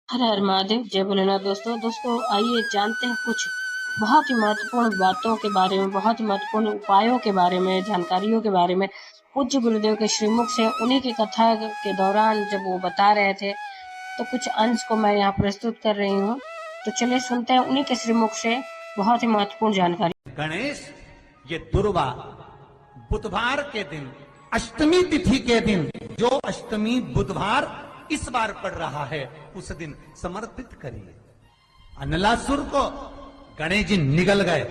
हर हर महादेव, जय भोलेनाथ। दोस्तों आइए जानते हैं कुछ बहुत ही महत्वपूर्ण बातों के बारे में, बहुत ही महत्वपूर्ण उपायों के बारे में, जानकारियों के बारे में। पूज्य गुरुदेव के श्रीमुख से उन्हीं की कथा के दौरान जब वो बता रहे थे, तो कुछ अंश को मैं यहाँ प्रस्तुत कर रही हूँ। तो चलिए सुनते हैं उन्हीं के श्रीमुख से बहुत ही महत्वपूर्ण जानकारी। गणेश, ये दुर्वा बुधवार के दिन, अष्टमी तिथि के दिन, जो अष्टमी बुधवार इस बार पड़ रहा है, उस दिन समर्पित करिए। अनलासुर को गणेश जी निगल गए,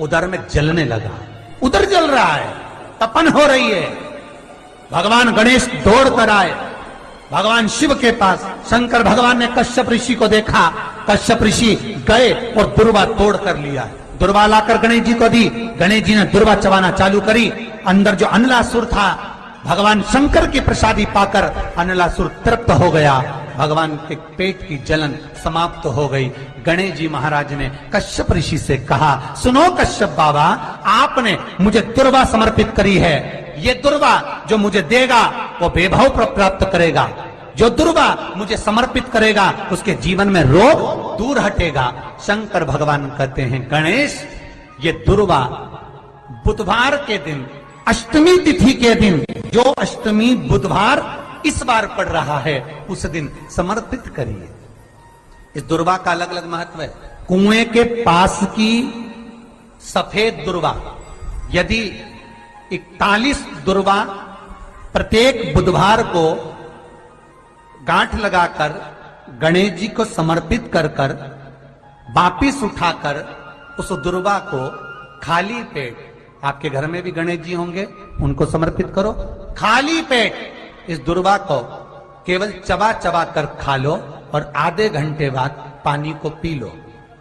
उधर में जलने लगा, उधर जल रहा है, तपन हो रही है। भगवान गणेश दौड़ कर आए भगवान शिव के पास। शंकर भगवान ने कश्यप ऋषि को देखा, कश्यप ऋषि गए और दुर्वा तोड़ कर लिया। दुर्वा लाकर गणेश जी को दी, गणेश जी ने दुर्वा चबाना चालू करी। अंदर जो अनलासुर था, भगवान शंकर की प्रसादी पाकर अनलासुर तृप्त हो गया, भगवान के पेट की जलन समाप्त हो गई। गणेश जी महाराज ने कश्यप ऋषि से कहा, सुनो कश्यप बाबा, आपने मुझे दुर्वा समर्पित करी है, ये दुर्वा जो मुझे देगा वो वैभव प्राप्त करेगा, जो दुर्वा मुझे समर्पित करेगा उसके जीवन में रोग दूर हटेगा। शंकर भगवान कहते हैं, गणेश, ये दुर्वा बुधवार के दिन, अष्टमी तिथि के दिन, जो अष्टमी बुधवार इस बार पड़ रहा है, उस दिन समर्पित करिए। इस दुर्वा का अलग अलग महत्व है। कुएं के पास की सफेद दुर्वा, यदि 41 दुर्वा प्रत्येक बुधवार को गांठ लगाकर गणेश जी को समर्पित कर कर वापिस उठाकर उस दुर्वा को खाली पेट, आपके घर में भी गणेश जी होंगे, उनको समर्पित करो। खाली पेट इस दुर्वा को केवल चबा चबा कर खा लो और आधे घंटे बाद पानी को पी लो।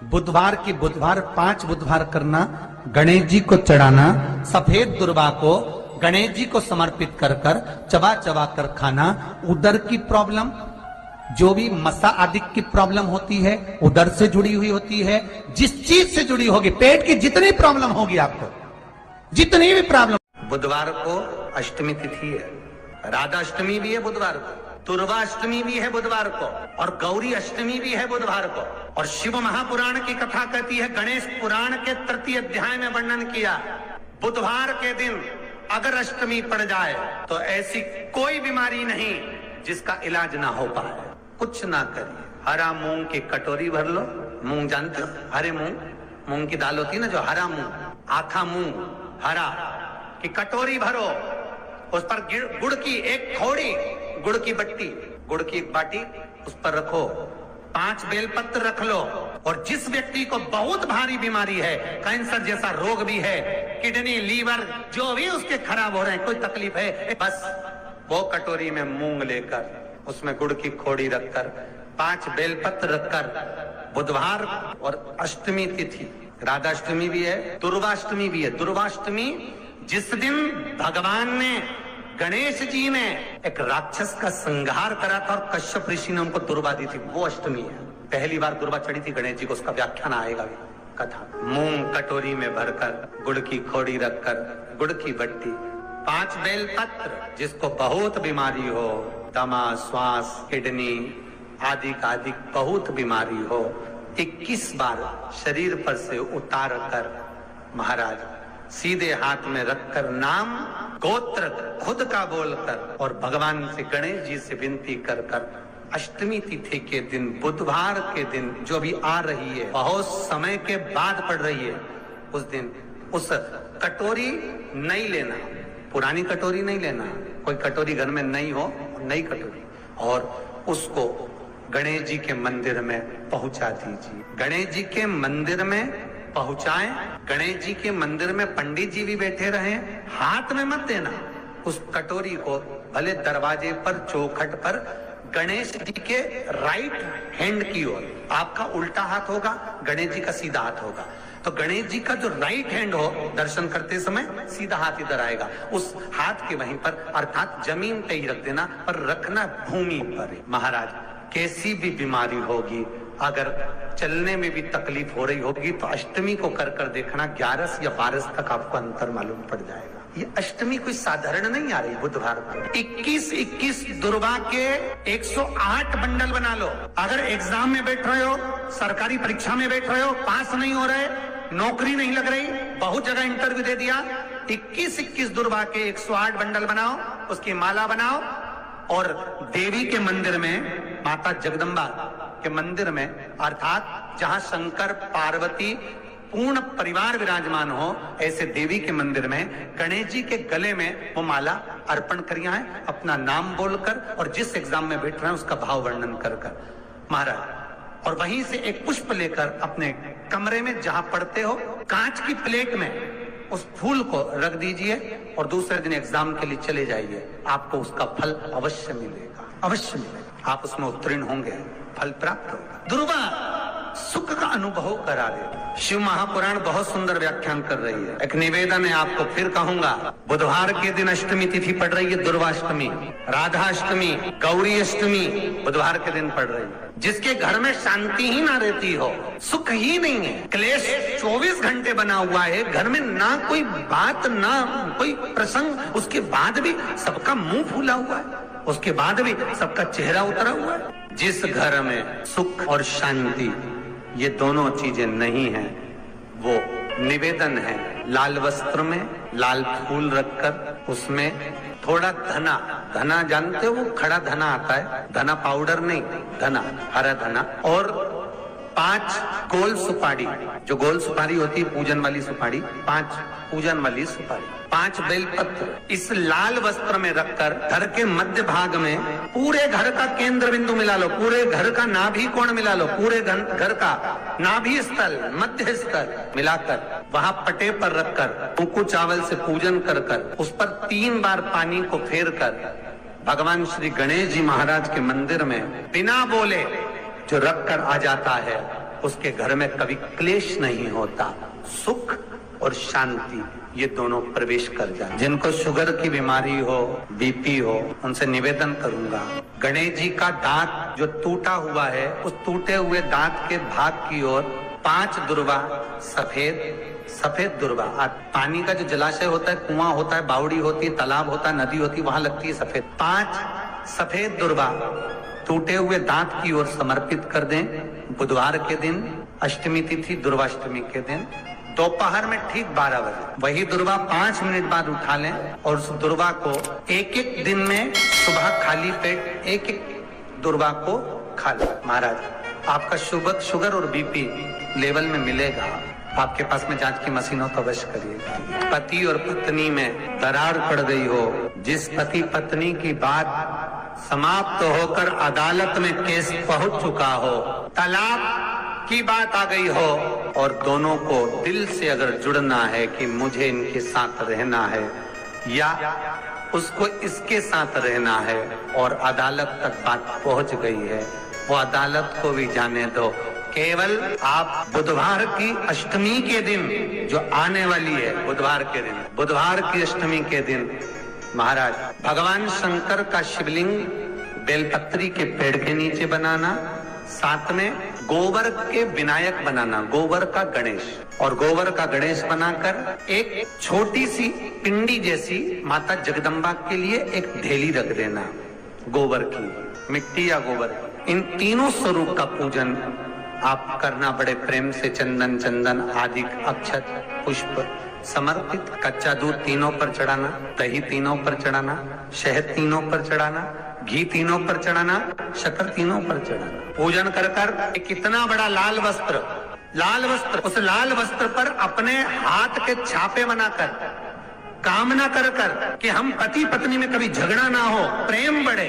बुधवार की बुधवार 5 बुधवार करना, गणेश जी को चढ़ाना, सफेद दुर्वा को गणेश जी को समर्पित कर कर चबा चबा कर खाना। उदर की प्रॉब्लम, जो भी मसा आदि की प्रॉब्लम होती है, उदर से जुड़ी हुई होती है, जिस चीज से जुड़ी होगी, पेट की जितनी प्रॉब्लम होगी आपको, जितनी भी प्रॉब्लम। बुधवार को अष्टमी तिथि है, राधा अष्टमी भी है बुधवार को, दुर्वा अष्टमी भी है बुधवार को, और गौरी अष्टमी भी है बुधवार को। और शिव महापुराण की कथा कहती है, गणेश पुराण के 3 अध्याय में वर्णन किया, बुधवार के दिन अगर अष्टमी पड़ जाए तो ऐसी कोई बीमारी नहीं जिसका इलाज ना हो पाए। कुछ ना करिए, हरा मूंग की कटोरी भर लो। मूंग जानते हो, हरे मूंग, मूंग की दाल होती है ना, जो हरा मूंग, आखा मूंग हरा की कटोरी भरो, उस पर गुड़ की एक थोड़ी, गुड़ की बट्टी, गुड़ की एक बाटी उस पर रखो, 5 बेलपत्र रख लो। और जिस व्यक्ति को बहुत भारी बीमारी है, कैंसर जैसा रोग भी है, किडनी, लीवर, जो भी उसके खराब हो रहे हैं, कोई तकलीफ है, बस वो कटोरी में मूंग लेकर उसमें गुड़ की खोड़ी रखकर 5 बेलपत्र रखकर, बुधवार और अष्टमी तिथि, राधाष्टमी भी है, दुर्वाष्टमी भी है। दुर्वाष्टमी जिस दिन भगवान ने, गणेश जी ने एक राक्षस का संहार करा था और कश्यप ऋषि ने उनको दुर्वा दी थी, वो अष्टमी है। पहली बार दुर्वा चढ़ी थी गणेश जी को, उसका व्याख्यान आएगा भी, कथा। मूंग कटोरी में भरकर, गुड़ की खोड़ी रखकर, गुड़ की बट्टी, 5 बेलपत्र, जिसको बहुत बीमारी हो, दमा, श्वास, किडनी आदि का आदि बहुत बीमारी हो, 21 बार शरीर पर से उतार कर महाराज सीधे हाथ में रखकर, नाम गोत्र खुद का बोलकर और भगवान से, गणेश जी से विनती कर कर, अष्टमी तिथि के दिन, बुधवार के दिन, जो भी आ रही है, बहुत समय के बाद पड़ रही है, उस दिन उस कटोरी नहीं लेना, पुरानी कटोरी नहीं लेना, कोई कटोरी घर में नहीं हो, नई कटोरी, और उसको गणेश जी के मंदिर में पहुंचा दीजिए। गणेश जी के मंदिर में पहुंचाएं, गणेश जी के मंदिर में पंडित जी भी बैठे रहे, हाथ में मत देना उस कटोरी को, भले दरवाजे पर, चौखट पर, गणेश जी के राइट हैंड की ओर, आपका उल्टा हाथ होगा, गणेश जी का सीधा हाथ होगा, तो गणेश जी का जो राइट हैंड हो, दर्शन करते समय सीधा हाथ इधर आएगा, उस हाथ के वहीं पर, अर्थात जमीन पे ही रख देना, पर रखना भूमि पर। महाराज, कैसी भी बीमारी होगी, अगर चलने में भी तकलीफ हो रही होगी, तो अष्टमी को कर कर देखना, 11 या 12 तक आपको अंतर मालूम पड़ जाएगा। ये अष्टमी कोई साधारण नहीं आ रही बुधवार को। 21 दुर्वा के 108 बंडल बना लो। अगर एग्जाम में बैठ रहे हो, सरकारी परीक्षा में बैठ रहे हो, पास नहीं हो रहे, नौकरी नहीं लग रही, बहुत जगह इंटरव्यू दे दिया, 21 दुर्वा के 108 बंडल बनाओ, उसकी माला बनाओ और देवी के मंदिर में, माता जगदम्बा के मंदिर में, अर्थात जहां शंकर पार्वती पूर्ण परिवार विराजमान हो, ऐसे देवी के मंदिर में गणेश जी के गले में वो माला अर्पण करिया है, अपना नाम बोलकर और जिस एग्जाम में बैठ रहे हैं उसका भाव वर्णन कर महाराज। और वहीं से एक पुष्प लेकर अपने कमरे में जहां पढ़ते हो, कांच की प्लेट में उस फूल को रख दीजिए और दूसरे दिन एग्जाम के लिए चले जाइए। आपको उसका फल अवश्य मिलेगा, अवश्य मिलेगा। आप उसमें उत्तीर्ण होंगे, फल प्राप्त होगा। दुर्वा सुख का अनुभव करा दे। शिव महापुराण बहुत सुंदर व्याख्यान कर रही है। एक निवेदन है आपको, फिर कहूंगा, बुधवार के दिन अष्टमी तिथि पड़ रही है, दुर्वाष्टमी, राधाष्टमी, गौरी अष्टमी बुधवार के दिन पड़ रही है। जिसके घर में शांति ही ना रहती हो, सुख ही नहीं है, क्लेश 24 घंटे बना हुआ है, घर में ना कोई बात ना कोई प्रसंग, उसके बाद भी सबका मुंह फूला हुआ है, उसके बाद भी सबका चेहरा उतरा हुआ है। जिस घर में सुख और शांति ये दोनों चीजें नहीं है, वो निवेदन है, लाल वस्त्र में लाल फूल रखकर उसमें थोड़ा धना, धना जानते हो, वो खड़ा धना आता है, धना पाउडर नहीं, धना, हरा धना, और 5 गोल सुपारी, जो गोल सुपारी होती है पूजन वाली सुपारी, 5 पूजन वाली सुपारी, 5 बेलपत्र इस लाल वस्त्र में रखकर घर के मध्य भाग में पूरे घर का केंद्र बिंदु मिला लो, पूरे घर का नाभि कोण मिला लो, पूरे घर का नाभि स्थल, मध्य स्थल मिलाकर वहां पटे पर रखकर कुकू चावल से पूजन कर कर उस पर 3 बार पानी को फेर कर भगवान श्री गणेश जी महाराज के मंदिर में बिना बोले जो रखकर आ जाता है, उसके घर में कभी क्लेश नहीं होता, सुख और शांति ये दोनों प्रवेश कर जाए। जिनको शुगर की बीमारी हो, बीपी हो, उनसे निवेदन करूंगा, गणेश जी का दांत जो टूटा हुआ है, उस टूटे हुए दांत के भाग की ओर 5 दुर्वा, सफेद दुर्वा, पानी का जो जलाशय होता है, कुआं होता है, बावड़ी होती है, तालाब होता है, नदी होती है, वहां लगती है सफेद, 5 सफेद दुर्वा टूटे हुए दांत की ओर समर्पित कर दें। बुधवार के दिन, अष्टमी तिथि दुर्वाष्टमी के दिन दोपहर में ठीक 12 बजे वही दुर्वा 5 मिनट बाद उठा लें और उस दुर्वा को एक दिन में सुबह खाली पेट एक दुर्वा को खा लें। महाराज आपका शुगर और बीपी लेवल में मिलेगा। आपके पास में जांच की मशीन हो तो अवश्य करिएगा। पति और पत्नी में दरार पड़ गई हो, जिस पति पत्नी की बात समाप्त होकर अदालत में केस पहुंच चुका हो, तलाक की बात आ गई हो और दोनों को दिल से अगर जुड़ना है कि मुझे इनके साथ रहना है या उसको इसके साथ रहना है और अदालत तक बात पहुंच गई है, वो अदालत को भी जाने दो। केवल आप बुधवार की अष्टमी के दिन जो आने वाली है, बुधवार के दिन, बुधवार की अष्टमी के दिन महाराज भगवान शंकर का शिवलिंग बेलपत्री के पेड़ के नीचे बनाना, साथ में गोबर के विनायक बनाना, गोबर का गणेश, और गोबर का गणेश बनाकर एक छोटी सी पिंडी जैसी माता जगदम्बा के लिए एक ढेली रख देना, गोबर की, मिट्टी या गोबर। इन तीनों स्वरूप का पूजन आप करना बड़े प्रेम से, चंदन आदि अक्षत पुष्प समर्पित, कच्चा दूध तीनों पर चढ़ाना, दही तीनों पर चढ़ाना, शहद तीनों पर चढ़ाना, घी तीनों पर चढ़ाना, शक्कर तीनों पर चढ़ाना। पूजन कर कर कितना बड़ा लाल वस्त्र, उस लाल वस्त्र पर अपने हाथ के छापे बनाकर कामना कर कर कि हम पति पत्नी में कभी झगड़ा ना हो, प्रेम बढ़े,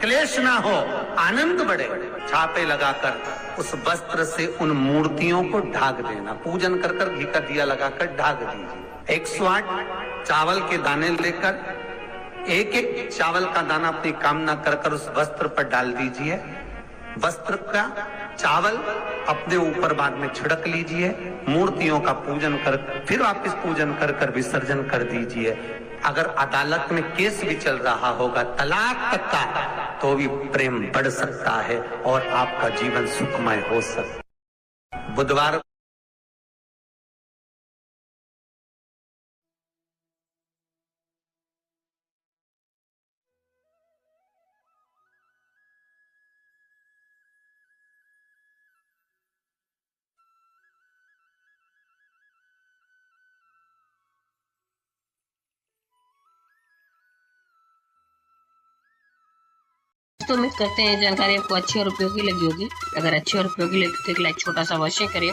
क्लेश ना हो, आनंद बढ़े, छापे लगाकर उस वस्त्र से उन मूर्तियों को ढाक देना। पूजन कर कर घी का दिया लगाकर ढाक दीजिए। 108 चावल के दाने लेकर एक चावल का दाना अपनी कामना कर कर उस वस्त्र पर डाल दीजिए। वस्त्र का चावल अपने ऊपर बाद में छिड़क लीजिए, मूर्तियों का पूजन कर फिर वापिस पूजन कर कर विसर्जन कर दीजिए। अगर अदालत में केस भी चल रहा होगा तलाक तक का, तो भी प्रेम बढ़ सकता है और आपका जीवन सुखमय हो सकता। बुधवार दोस्तों उम्मीद करते हैं जानकारी आपको अच्छी और उपयोगी लगी होगी। अगर अच्छी और उपयोगी लगी तो एक लाइक छोटा सा अवश्य करिए।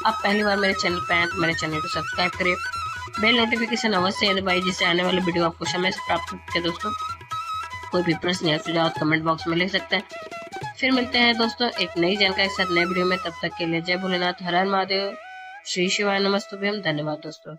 आप पहली बार मेरे चैनल पे आए तो मेरे चैनल को सब्सक्राइब करिए, बेल नोटिफिकेशन अवश्य दबाइए, जिससे आने वाले वीडियो आपको समय से प्राप्त हो सके। दोस्तों कोई भी प्रश्न या सुझाव कमेंट बॉक्स में लिख सकते हैं। फिर मिलते हैं दोस्तों एक नई जानकारी के साथ नए वीडियो में। तब तक के लिए जय भोलेनाथ, हर हर महादेव, श्री शिवाय नमस्तुभ्यम। धन्यवाद दोस्तों।